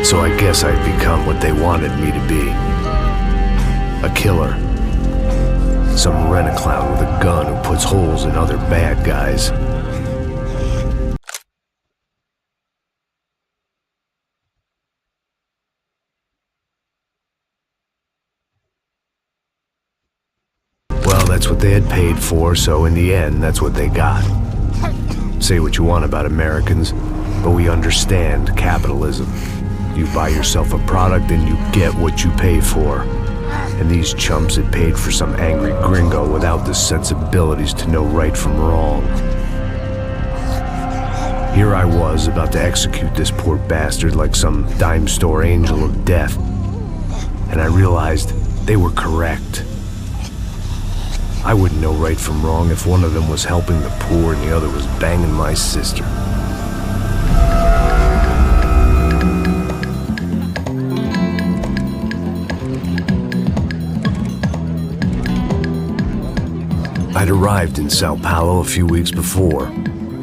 So I guess I'd become what they wanted me to be. A killer. Some rent-a-clown with a gun who puts holes in other bad guys. Well, that's what they had paid for, so in the end, that's what they got. Say what you want about Americans, but we understand capitalism. You buy yourself a product and you get what you pay for. And these chumps had paid for some angry gringo without the sensibilities to know right from wrong. Here I was, about to execute this poor bastard like some dime store angel of death. And I realized they were correct. I wouldn't know right from wrong if one of them was helping the poor and the other was banging my sister. I'd arrived in Sao Paulo a few weeks before.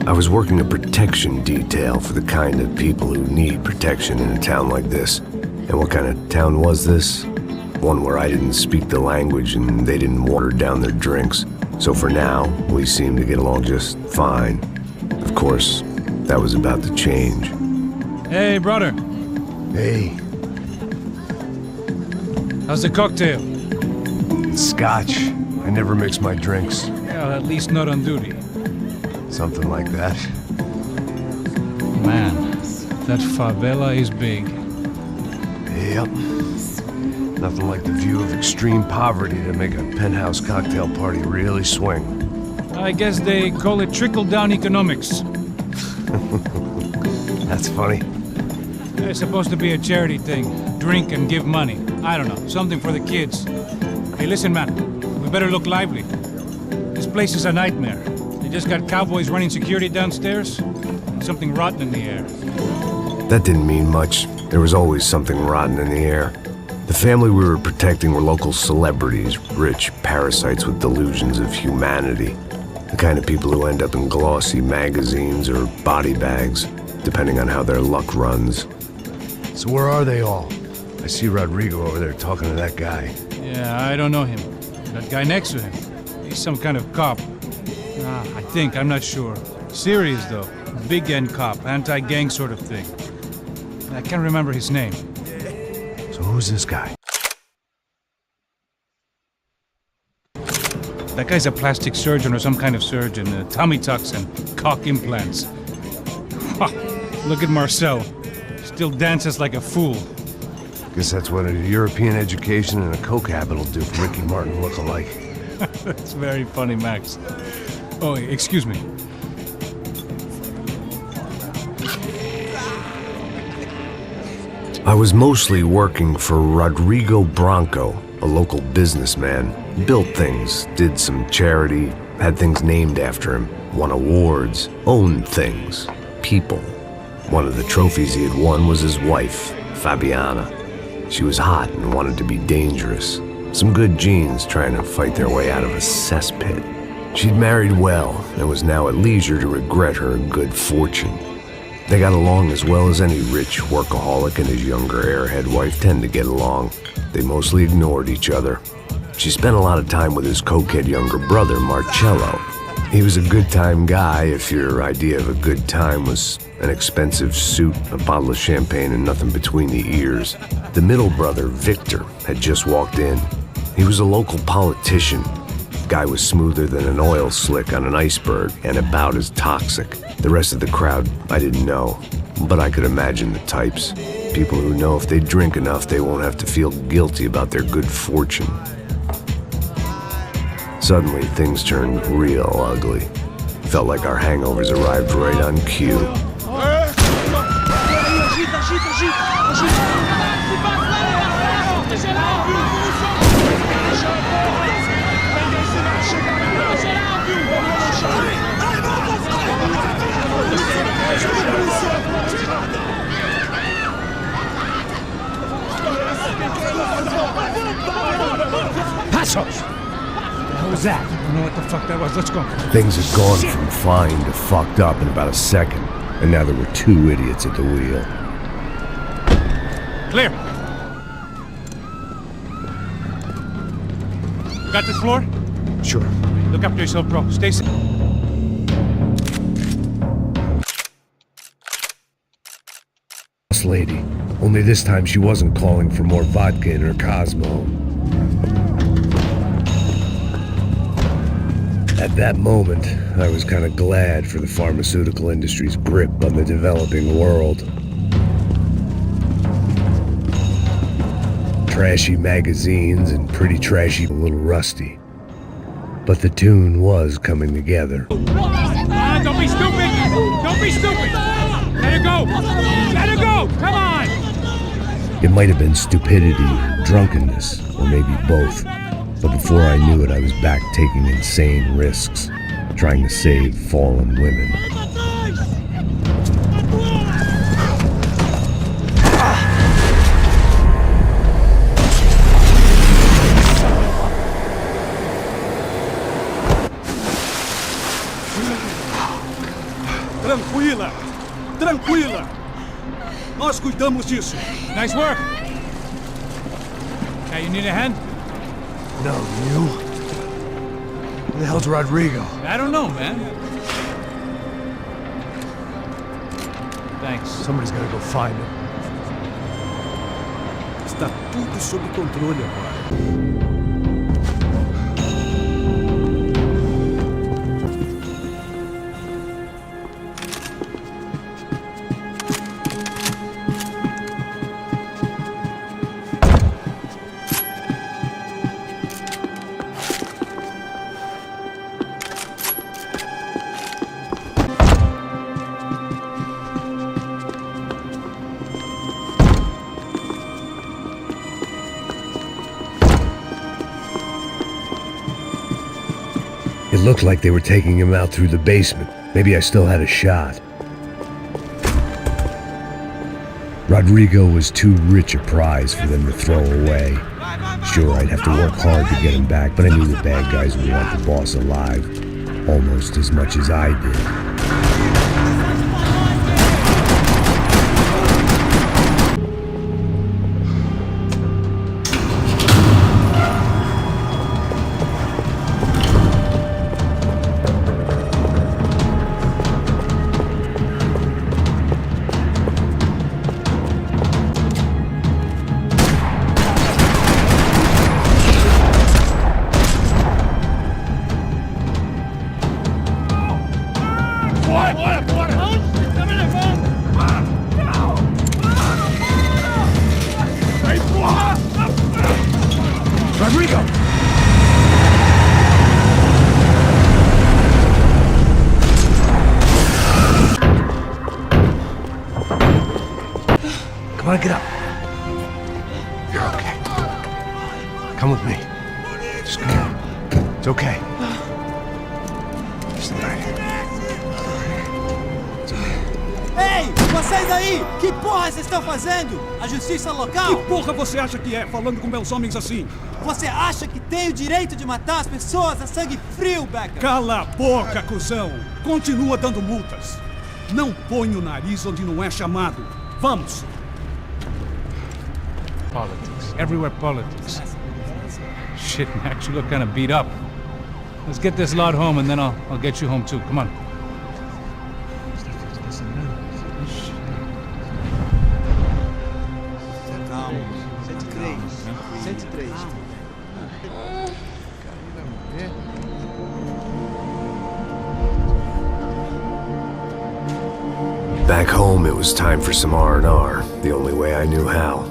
I was working a protection detail for the kind of people who need protection in a town like this. And what kind of town was this? One where I didn't speak the language and they didn't water down their drinks. So for now, we seemed to get along just fine. Of course, that was about to change. Hey, brother. Hey. How's the cocktail? It's scotch. I never mix my drinks. Well, at least not on duty. Something like that. Man, that favela is big. Yep. Nothing like the view of extreme poverty to make a penthouse cocktail party really swing. I guess they call it trickle-down economics. That's funny. It's supposed to be a charity thing. Drink and give money. I don't know, something for the kids. Hey, listen, man. We better look lively. This place is a nightmare. They just got cowboys running security downstairs, and something rotten in the air. That didn't mean much. There was always something rotten in the air. The family we were protecting were local celebrities, rich parasites with delusions of humanity. The kind of people who end up in glossy magazines or body bags, depending on how their luck runs. So where are they all? I see Rodrigo over there talking to that guy. Yeah, I don't know him. That guy next to him, he's some kind of cop. I think, I'm not sure. Serious though, big end cop, anti-gang sort of thing. I can't remember his name. So who's this guy? That guy's a plastic surgeon or some kind of surgeon. Tummy tucks and cock implants. Look at Marcel. Still dances like a fool. Guess that's what a European education and a coke habit will do for Ricky Martin look-alike. That's very funny, Max. Oh, excuse me. I was mostly working for Rodrigo Branco, a local businessman. Built things, did some charity, had things named after him, won awards, owned things, people. One of the trophies he had won was his wife, Fabiana. She was hot and wanted to be dangerous. Some good genes trying to fight their way out of a cesspit. She'd married well and was now at leisure to regret her good fortune. They got along as well as any rich workaholic and his younger airhead wife tend to get along. They mostly ignored each other. She spent a lot of time with his cokehead younger brother, Marcello. He was a good-time guy if your idea of a good time was an expensive suit, a bottle of champagne, and nothing between the ears. The middle brother, Victor, had just walked in. He was a local politician. Guy was smoother than an oil slick on an iceberg and about as toxic. The rest of the crowd, I didn't know, but I could imagine the types. People who know if they drink enough, they won't have to feel guilty about their good fortune. Suddenly, things turned real ugly. Felt like our hangovers arrived right on cue. Passos! What was that? I don't know what the fuck that was. Let's go. Things had gone from fine to fucked up in about a second, and now there were two idiots at the wheel. Clear. You got this floor? Sure. Look after yourself, bro. Stay safe. Lady. Only this time she wasn't calling for more vodka in her Cosmo. At that moment, I was kind of glad for the pharmaceutical industry's grip on the developing world. Trashy magazines and pretty trashy, a little rusty. But the tune was coming together. Don't be stupid! Don't be stupid! Let her go! Let her go! Come on! It might have been stupidity, drunkenness, or maybe both. But before I knew it, I was back taking insane risks, trying to save fallen women. Tranquila! Tranquila! Nós cuidamos disso. Nice work! Now you need a hand? No, you? Who the hell's Rodrigo? I don't know, man. Thanks. Somebody's gotta go find him. Está tudo sob controle agora. It looked like they were taking him out through the basement. Maybe I still had a shot. Rodrigo was too rich a prize for them to throw away. Sure, I'd have to work hard to get him back, but I knew the bad guys would want the boss alive, almost as much as I did. Rodrigo! Come on, get up. You're okay. Come with me. Just come. It's okay. Just right here. Ei, vocês aí! Que porra vocês estão fazendo? A justiça local? Que porra você acha que é, falando com meus homens assim? Você acha que tem o direito de matar as pessoas a sangue frio, Becker? Cala a boca, cuzão! Continua dando multas. Não põe o nariz onde não é chamado. Vamos! Politics. Everywhere politics. Shit, Max, you look kind of beat up. Let's get this lot home and then I'll get you home too. Come on. Calma. 103. 103. Back home, it was time for some R&R, the only way I knew how.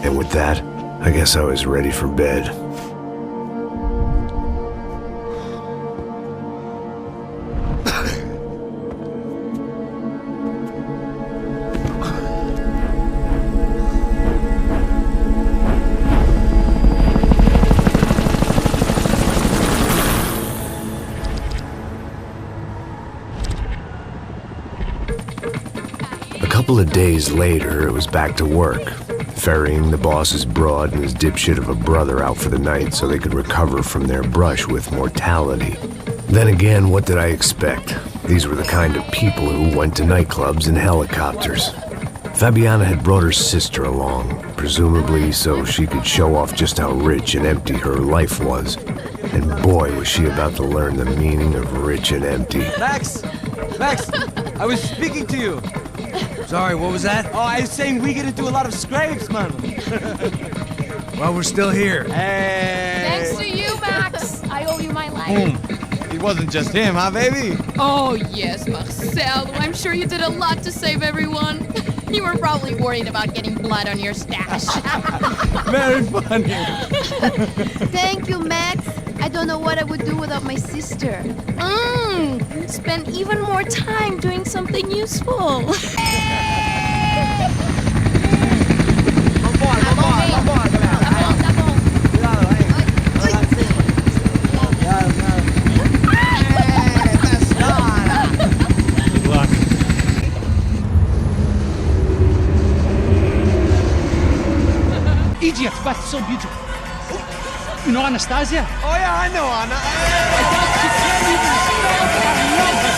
And with that, I guess I was ready for bed. couple of days later, it was back to work, ferrying the boss's broad and his dipshit of a brother out for the night so they could recover from their brush with mortality. Then again, what did I expect? These were the kind of people who went to nightclubs in helicopters. Fabiana had brought her sister along, presumably so she could show off just how rich and empty her life was. And boy, was she about to learn the meaning of rich and empty. Max! Max! I was speaking to you! Sorry, what was that? Oh, I was saying we get into a lot of scrapes, man. Well, we're still here. Hey! Thanks to you, Max. I owe you my life. It wasn't just him, huh, baby? Oh, yes, Marcel. I'm sure you did a lot to save everyone. You were probably worried about getting blood on your stash. Very funny. Thank you, Max. I don't know what I would do without my sister. Spend even more time doing something useful. Good luck. Idiot, but so beautiful. You know Anastasia? Oh, yeah, I know, Anna. She can't even spell I love her.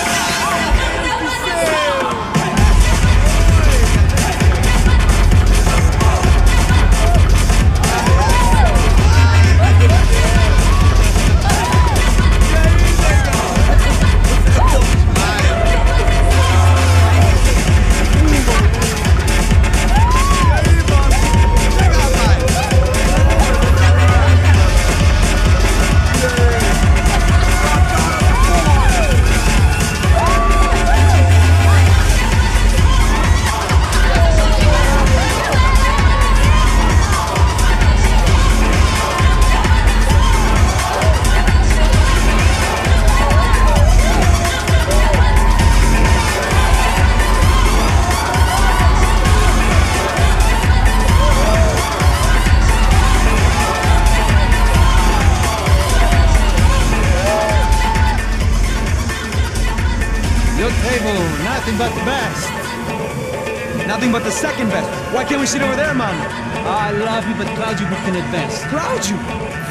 Your table, nothing but the best. Nothing but the second best. Why can't we sit over there, man? I love you, but Claudio booked in advance. Claudio!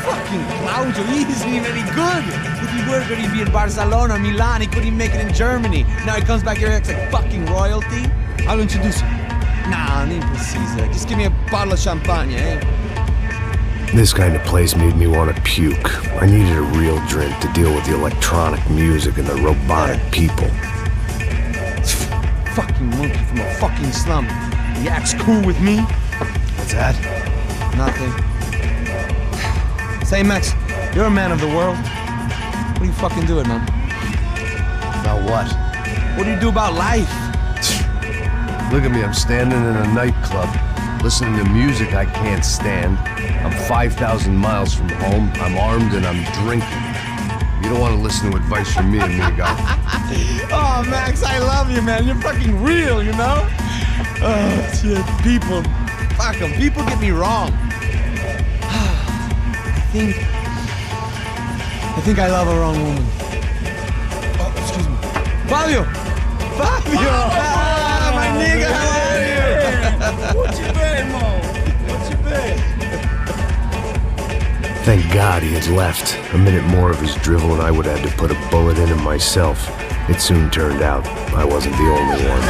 Fucking Claudio, he isn't even any good. If he were good, he'd be in Barcelona or Milan. He couldn't even make it in Germany. Now he comes back here and acts like fucking royalty. I'll introduce you. Nah, impreciso. Just give me a bottle of champagne, eh? This kind of place made me want to puke. I needed a real drink to deal with the electronic music and the robotic people. Fucking monkey from a fucking slum. He acts cool with me. What's that? Nothing. Say, Max, you're a man of the world. What do you fucking do it, man? About what? What do you do about life? Look at me, I'm standing in a nightclub, listening to music I can't stand. I'm 5,000 miles from home, I'm armed and I'm drinking. You don't want to listen to advice from me, amigo. Oh, Max, I love you, man. You're fucking real, you know? Oh, shit. People. Fuck them. People get me wrong. I think I love a wrong woman. Oh, excuse me. Fabio! Fabio! Ah, my nigga, how are you? What you been, Mo? What you been? Thank God he had left. A minute more of his drivel and I would have had to put a bullet in him myself. It soon turned out I wasn't the only one.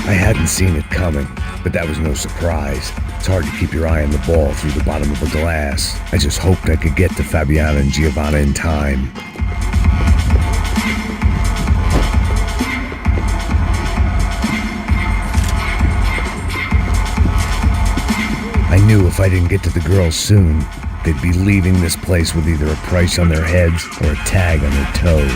I hadn't seen it coming, but that was no surprise. It's hard to keep your eye on the ball through the bottom of a glass. I just hoped I could get to Fabiana and Giovanna in time. if I didn't get to the girls soon, they'd be leaving this place with either a price on their heads or a tag on their toes.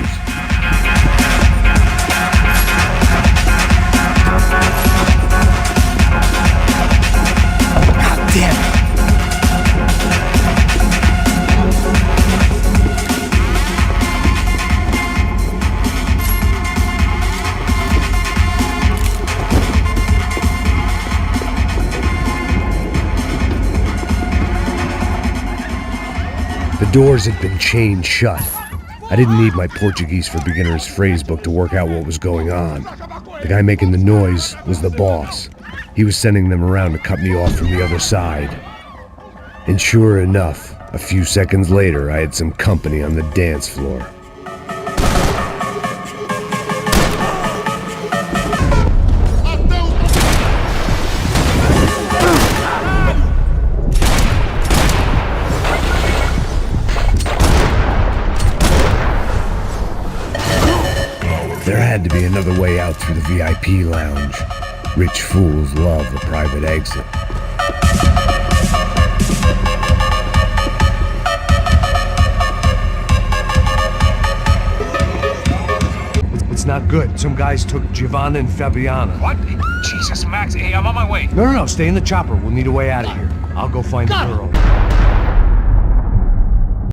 God damn it! The doors had been chained shut. I didn't need my Portuguese for Beginners phrase book to work out what was going on. The guy making the noise was the boss. He was sending them around to cut me off from the other side. And sure enough, a few seconds later, I had some company on the dance floor. There had to be another way out through the VIP lounge. Rich fools love a private exit. It's not good. Some guys took Giovanna and Fabiana. What? Jesus, Max. Hey, I'm on my way. No, stay in the chopper. We'll need a way out of here. I'll go find the girl.